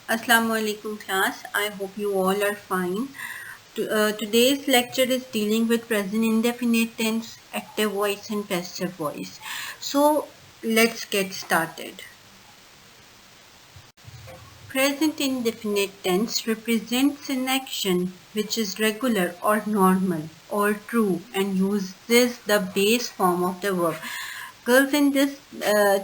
Assalamu alaikum class. I hope you all are fine. Today's lecture is dealing with present indefinite tense, active voice and passive voice. So let's get started. Present indefinite tense represents an action which is regular or normal or true and uses the base form of the verb. Girls, in this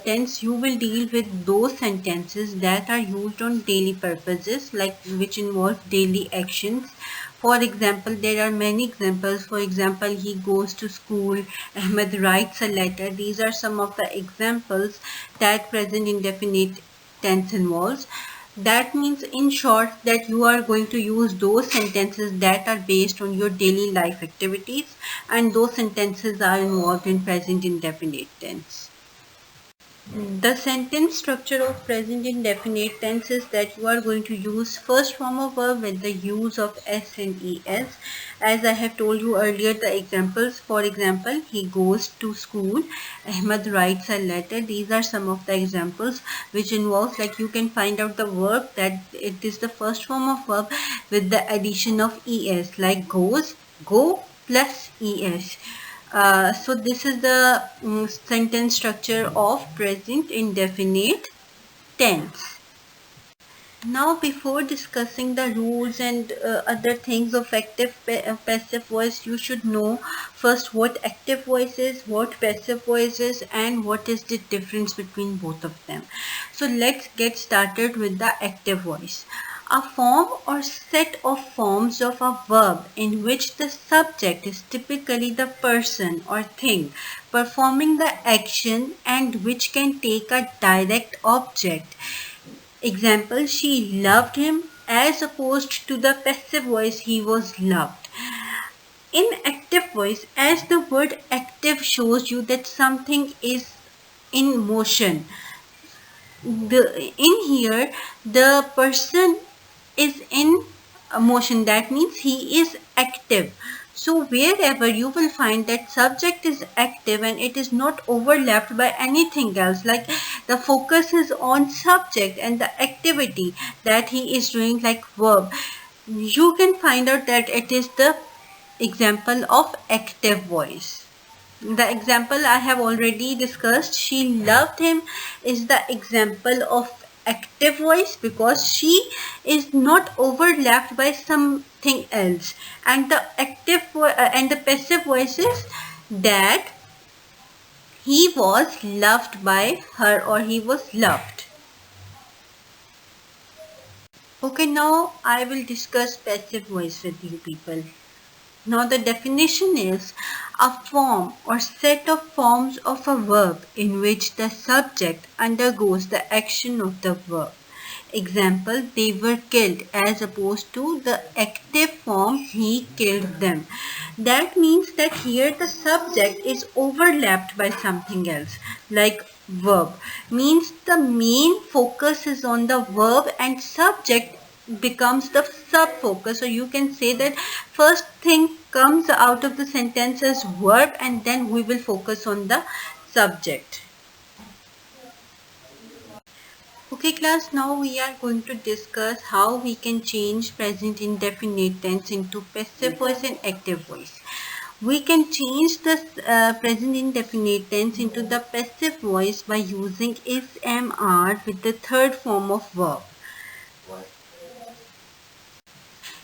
tense, you will deal with those sentences that are used on daily purposes, like which involve daily actions. For example, there are many examples. For example, he goes to school, Ahmed writes a letter. These are some of the examples that present indefinite tense involves. That means, in short, that you are going to use those sentences that are based on your daily life activities, and those sentences are involved in present indefinite tense. The sentence structure of present indefinite tense is that you are going to use first form of verb with the use of s and es. As I have told you earlier, the examples, for example, he goes to school, Ahmed writes a letter. These are some of the examples which involves, like, you can find out the verb that it is the first form of verb with the addition of es, like goes, go plus es. So this is the sentence structure of present indefinite tense. Now, before discussing the rules and other things of active passive voice, you should know first what active voice is, what passive voice is, and what is the difference between both of them. So let's get started with the active voice. A form or set of forms of a verb in which the subject is typically the person or thing performing the action and which can take a direct object. Example, she loved him as opposed to the passive voice he was loved. In active voice, as the word active shows you that something is in motion. In here, the person is in motion. That means he is active. So wherever you will find that subject is active and it is not overlapped by anything else, like the focus is on subject and the activity that he is doing, like verb, you can find out that it is the example of active voice. The example I have already discussed, she loved him, is the example of active voice because she is not overlapped by something else. And the and the passive voice is that he was loved by her or he was loved. Okay, now I will discuss passive voice with you people. Now the definition is a form or set of forms of a verb in which the subject undergoes the action of the verb. Example, they were killed as opposed to the active form, he killed them. That means that here the subject is overlapped by something else, like verb. Means the main focus is on the verb and subject becomes the sub focus. So you can say that first thing comes out of the sentence as verb and then we will focus on the subject. Okay class, now we are going to discuss how we can change present indefinite tense into passive voice and active voice. We can change the present indefinite tense into the passive voice by using is, am, are with the third form of verb.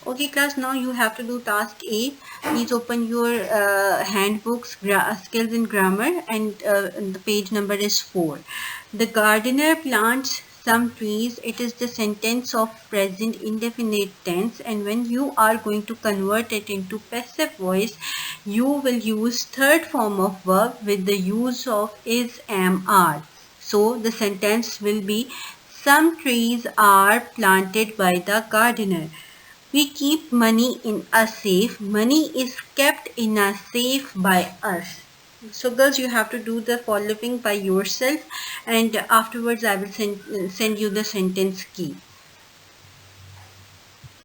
Okay class, now you have to do task A. Please open your handbooks, skills in grammar, and the page number is 4. The gardener plants some trees. It is the sentence of present indefinite tense, and when you are going to convert it into passive voice, you will use third form of verb with the use of is, am, are. So the sentence will be, some trees are planted by the gardener. We keep money in a safe. Money is kept in a safe by us. So girls, you have to do the following by yourself, and afterwards I will send you the sentence key.